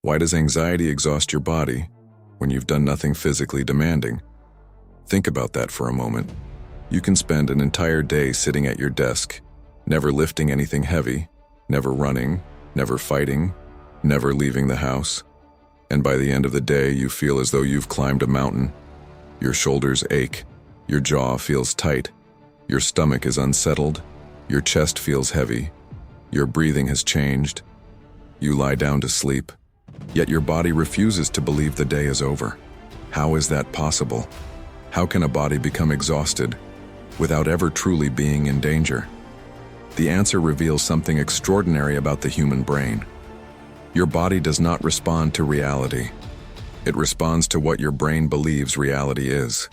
Why does anxiety exhaust your body when you've done nothing physically demanding? Think about that for a moment. You can spend an entire day sitting at your desk, never lifting anything heavy, never running, never fighting, never leaving the house. And by the end of the day, you feel as though you've climbed a mountain. Your shoulders ache, your jaw feels tight, your stomach is unsettled, your chest feels heavy, your breathing has changed. You lie down to sleep, yet your body refuses to believe the day is over. How is that possible? How can a body become exhausted without ever truly being in danger? The answer reveals something extraordinary about the human brain. Your body does not respond to reality. It responds to what your brain believes reality is.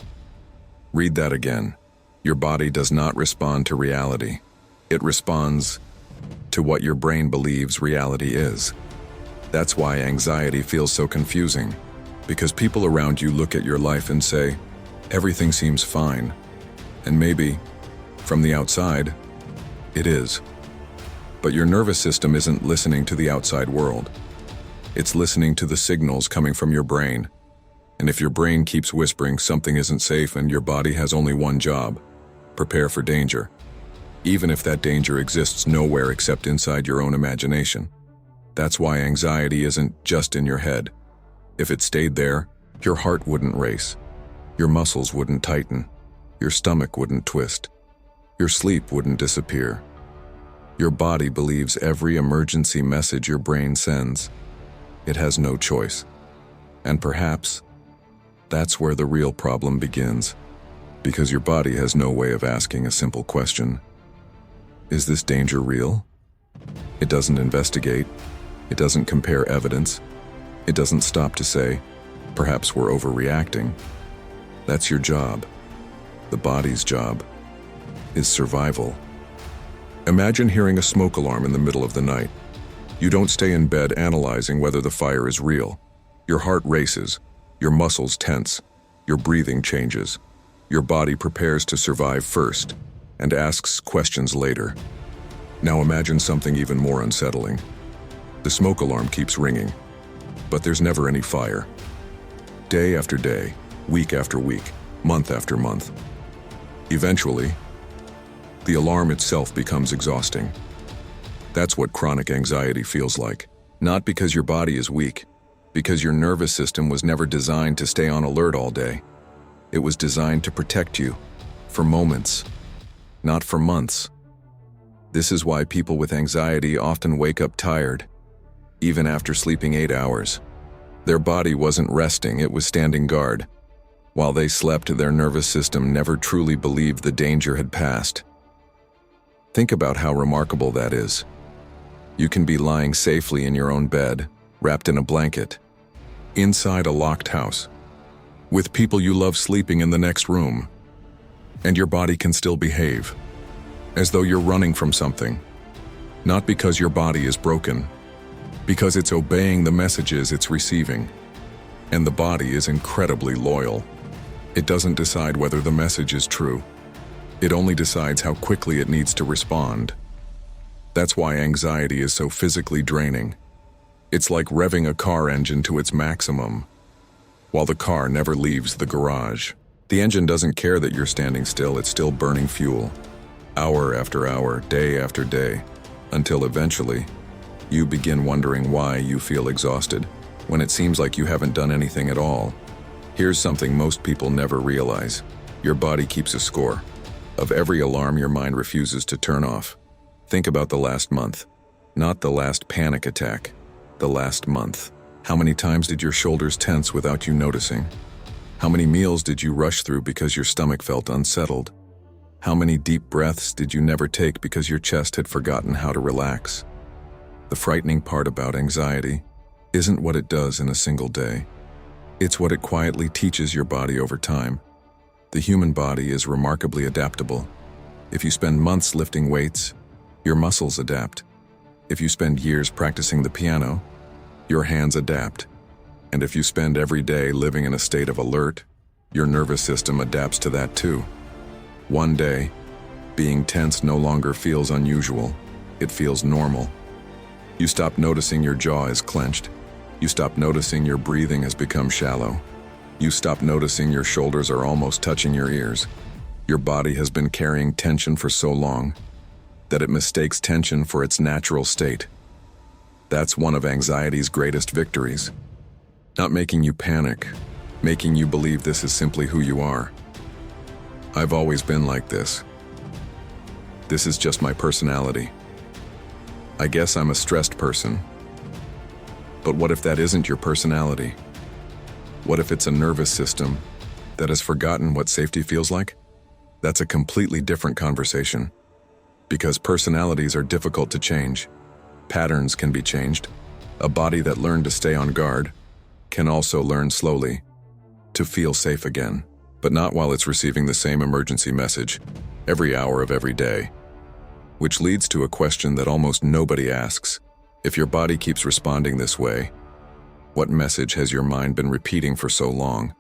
Read that again. Your body does not respond to reality. It responds to what your brain believes reality is. That's why anxiety feels so confusing, because people around you look at your life and say, everything seems fine. And maybe, from the outside, it is. But your nervous system isn't listening to the outside world. It's listening to the signals coming from your brain. And if your brain keeps whispering something isn't safe and your body has only one job, prepare for danger, even if that danger exists nowhere except inside your own imagination. That's why anxiety isn't just in your head. If it stayed there, your heart wouldn't race, your muscles wouldn't tighten, your stomach wouldn't twist, your sleep wouldn't disappear. Your body believes every emergency message your brain sends. It has no choice. And perhaps that's where the real problem begins, because your body has no way of asking a simple question. Is this danger real? It doesn't investigate. It doesn't compare evidence. It doesn't stop to say, perhaps we're overreacting. That's your job. The body's job is survival. Imagine hearing a smoke alarm in the middle of the night. You don't stay in bed analyzing whether the fire is real. Your heart races, your muscles tense, your breathing changes. Your body prepares to survive first and asks questions later. Now imagine something even more unsettling. The smoke alarm keeps ringing, but there's never any fire. Day after day, week after week, month after month. Eventually, the alarm itself becomes exhausting. That's what chronic anxiety feels like. Not because your body is weak, because your nervous system was never designed to stay on alert all day. It was designed to protect you, for moments, not for months. This is why people with anxiety often wake up tired, even after sleeping 8 hours. Their body wasn't resting, it was standing guard. While they slept, their nervous system never truly believed the danger had passed. Think about how remarkable that is. You can be lying safely in your own bed, wrapped in a blanket, inside a locked house, with people you love sleeping in the next room, and your body can still behave, as though you're running from something. Not because your body is broken, because it's obeying the messages it's receiving. And the body is incredibly loyal. It doesn't decide whether the message is true. It only decides how quickly it needs to respond. That's why anxiety is so physically draining. It's like revving a car engine to its maximum, while the car never leaves the garage. The engine doesn't care that you're standing still, it's still burning fuel, hour after hour, day after day, until eventually, you begin wondering why you feel exhausted, when it seems like you haven't done anything at all. Here's something most people never realize. Your body keeps a score of every alarm your mind refuses to turn off. Think about the last month, not the last panic attack, the last month. How many times did your shoulders tense without you noticing? How many meals did you rush through because your stomach felt unsettled? How many deep breaths did you never take because your chest had forgotten how to relax? The frightening part about anxiety isn't what it does in a single day. It's what it quietly teaches your body over time. The human body is remarkably adaptable. If you spend months lifting weights, your muscles adapt. If you spend years practicing the piano, your hands adapt. And if you spend every day living in a state of alert, your nervous system adapts to that too. One day, being tense no longer feels unusual. It feels normal. You stop noticing your jaw is clenched. You stop noticing your breathing has become shallow. You stop noticing your shoulders are almost touching your ears. Your body has been carrying tension for so long that it mistakes tension for its natural state. That's one of anxiety's greatest victories. Not making you panic, making you believe this is simply who you are. I've always been like this. This is just my personality. I guess I'm a stressed person. But what if that isn't your personality? What if it's a nervous system that has forgotten what safety feels like? That's a completely different conversation. Because personalities are difficult to change. Patterns can be changed. A body that learned to stay on guard can also learn slowly to feel safe again, but not while it's receiving the same emergency message every hour of every day. Which leads to a question that almost nobody asks. If your body keeps responding this way, what message has your mind been repeating for so long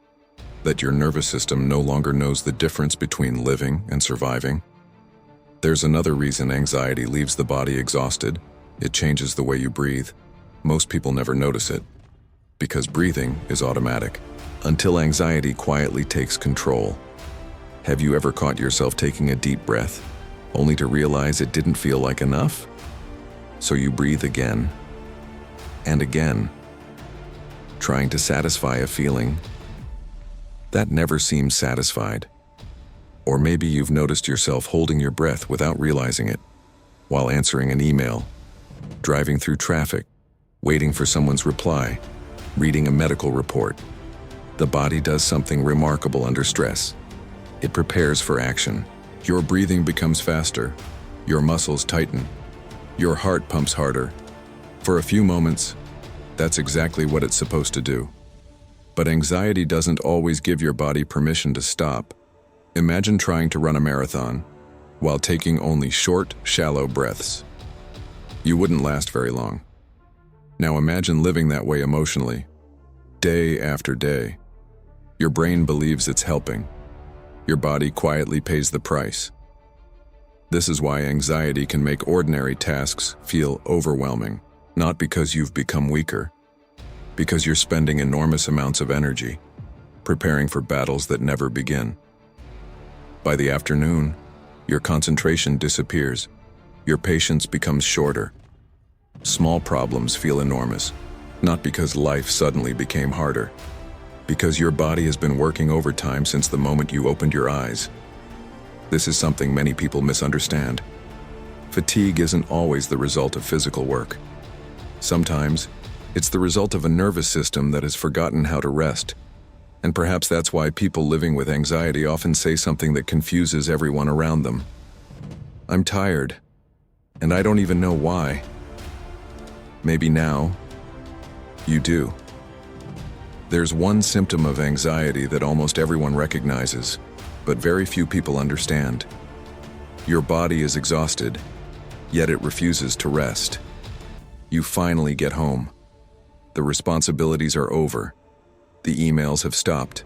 that your nervous system no longer knows the difference between living and surviving? There's another reason anxiety leaves the body exhausted. It changes the way you breathe. Most people never notice it, because breathing is automatic, until anxiety quietly takes control. Have you ever caught yourself taking a deep breath, only to realize it didn't feel like enough? So you breathe again and again, trying to satisfy a feeling that never seems satisfied. Or maybe you've noticed yourself holding your breath without realizing it, while answering an email, driving through traffic, waiting for someone's reply, reading a medical report. The body does something remarkable under stress. It prepares for action. Your breathing becomes faster, your muscles tighten, your heart pumps harder. For a few moments, that's exactly what it's supposed to do. But anxiety doesn't always give your body permission to stop. Imagine trying to run a marathon while taking only short, shallow breaths. You wouldn't last very long. Now imagine living that way emotionally, day after day. Your brain believes it's helping. Your body quietly pays the price. This is why anxiety can make ordinary tasks feel overwhelming, not because you've become weaker, because you're spending enormous amounts of energy preparing for battles that never begin. By the afternoon, your concentration disappears. Your patience becomes shorter. Small problems feel enormous, not because life suddenly became harder, because your body has been working overtime since the moment you opened your eyes. This is something many people misunderstand. Fatigue isn't always the result of physical work. Sometimes, it's the result of a nervous system that has forgotten how to rest. And perhaps that's why people living with anxiety often say something that confuses everyone around them. I'm tired, and I don't even know why. Maybe now, you do. There's one symptom of anxiety that almost everyone recognizes, but very few people understand. Your body is exhausted, yet it refuses to rest. You finally get home. The responsibilities are over. The emails have stopped.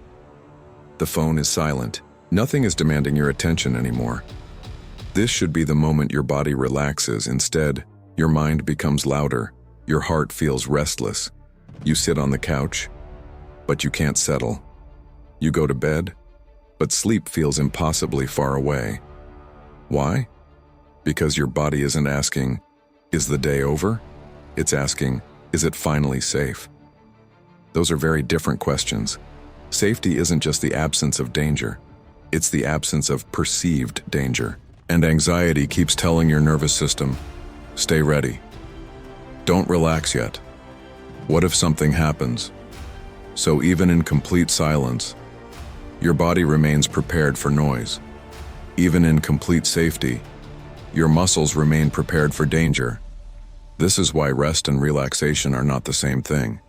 The phone is silent. Nothing is demanding your attention anymore. This should be the moment your body relaxes. Instead, your mind becomes louder. Your heart feels restless. You sit on the couch, but you can't settle. You go to bed, but sleep feels impossibly far away. Why? Because your body isn't asking, is the day over? It's asking, is it finally safe? Those are very different questions. Safety isn't just the absence of danger. It's the absence of perceived danger. And anxiety keeps telling your nervous system, stay ready. Don't relax yet. What if something happens? So even in complete silence, your body remains prepared for noise. Even in complete safety, your muscles remain prepared for danger. This is why rest and relaxation are not the same thing.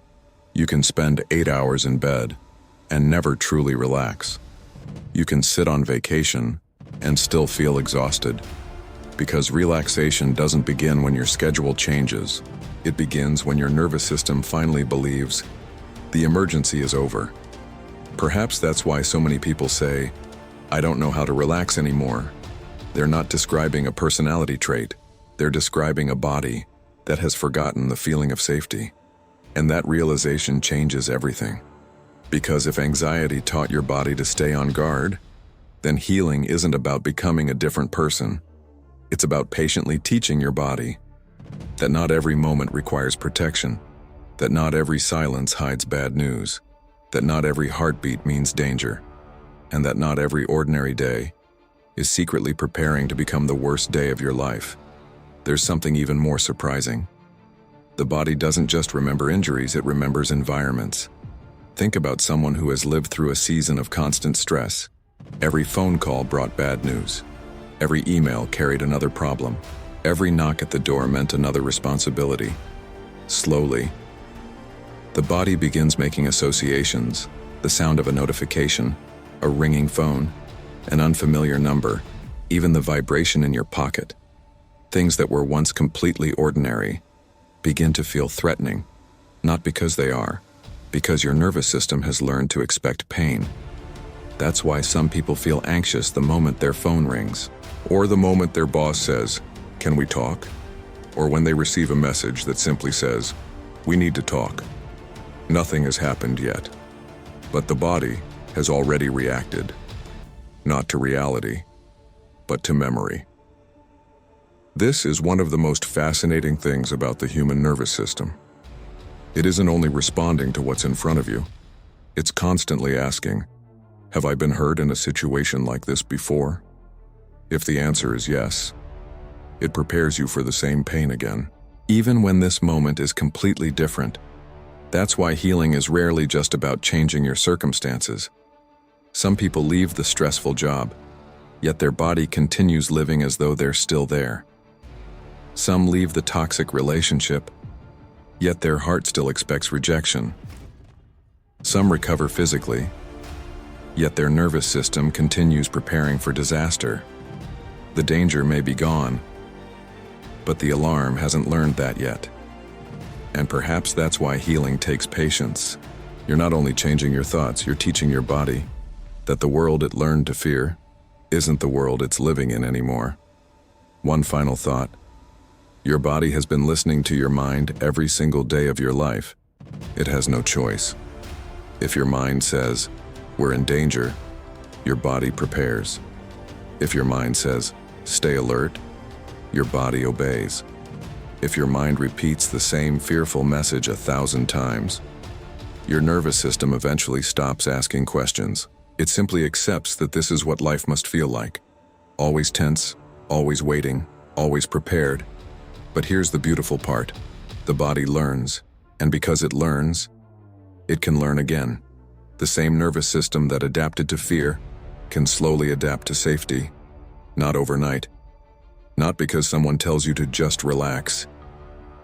You can spend 8 hours in bed and never truly relax. You can sit on vacation and still feel exhausted. Because relaxation doesn't begin when your schedule changes. It begins when your nervous system finally believes the emergency is over. Perhaps that's why so many people say, I don't know how to relax anymore. They're not describing a personality trait. They're describing a body that has forgotten the feeling of safety. And that realization changes everything. Because if anxiety taught your body to stay on guard, then healing isn't about becoming a different person. It's about patiently teaching your body that not every moment requires protection, that not every silence hides bad news, that not every heartbeat means danger, and that not every ordinary day is secretly preparing to become the worst day of your life. There's something even more surprising. The body doesn't just remember injuries, it remembers environments. Think about someone who has lived through a season of constant stress. Every phone call brought bad news. Every email carried another problem. Every knock at the door meant another responsibility. Slowly, the body begins making associations, the sound of a notification, a ringing phone, an unfamiliar number, even the vibration in your pocket. Things that were once completely ordinary begin to feel threatening, not because they are, because your nervous system has learned to expect pain. That's why some people feel anxious the moment their phone rings, or the moment their boss says, "Can we talk?" Or when they receive a message that simply says, "We need to talk." Nothing has happened yet, but the body has already reacted, not to reality, but to memory. This is one of the most fascinating things about the human nervous system. It isn't only responding to what's in front of you, it's constantly asking, "Have I been hurt in a situation like this before?" If the answer is yes, it prepares you for the same pain again, even when this moment is completely different. That's why healing is rarely just about changing your circumstances. Some people leave the stressful job, yet their body continues living as though they're still there. Some leave the toxic relationship, yet their heart still expects rejection. Some recover physically, yet their nervous system continues preparing for disaster. The danger may be gone, but the alarm hasn't learned that yet. And perhaps that's why healing takes patience. You're not only changing your thoughts, you're teaching your body that the world it learned to fear isn't the world it's living in anymore. One final thought. Your body has been listening to your mind every single day of your life. It has no choice. If your mind says, "We're in danger," your body prepares. If your mind says, "Stay alert," your body obeys. If your mind repeats the same fearful message 1,000 times, your nervous system eventually stops asking questions. It simply accepts that this is what life must feel like. Always tense, always waiting, always prepared. But here's the beautiful part. The body learns, and because it learns, it can learn again. The same nervous system that adapted to fear can slowly adapt to safety. Not overnight. Not because someone tells you to just relax.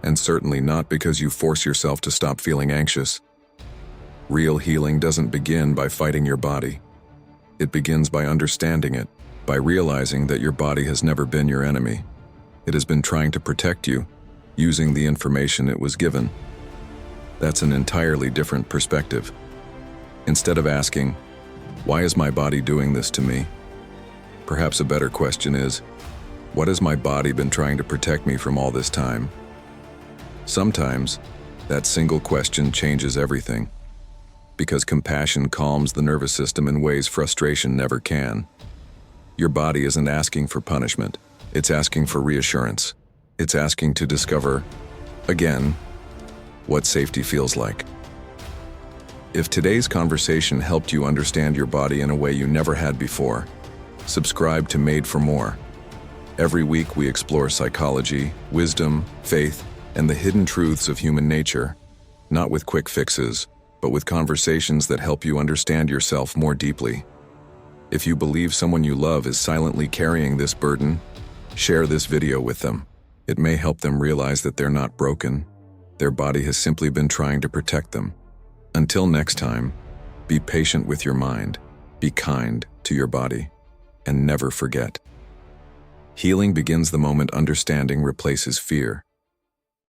And certainly not because you force yourself to stop feeling anxious. Real healing doesn't begin by fighting your body. It begins by understanding it, by realizing that your body has never been your enemy. It has been trying to protect you, using the information it was given. That's an entirely different perspective. Instead of asking, "Why is my body doing this to me?" Perhaps a better question is, "What has my body been trying to protect me from all this time?" Sometimes, that single question changes everything. Because compassion calms the nervous system in ways frustration never can. Your body isn't asking for punishment. It's asking for reassurance. It's asking to discover, again, what safety feels like. If today's conversation helped you understand your body in a way you never had before, subscribe to Made for More. Every week we explore psychology, wisdom, faith, and the hidden truths of human nature, not with quick fixes, but with conversations that help you understand yourself more deeply. If you believe someone you love is silently carrying this burden, share this video with them. It may help them realize that they're not broken. Their body has simply been trying to protect them. Until next time, be patient with your mind, be kind to your body, and never forget. Healing begins the moment understanding replaces fear.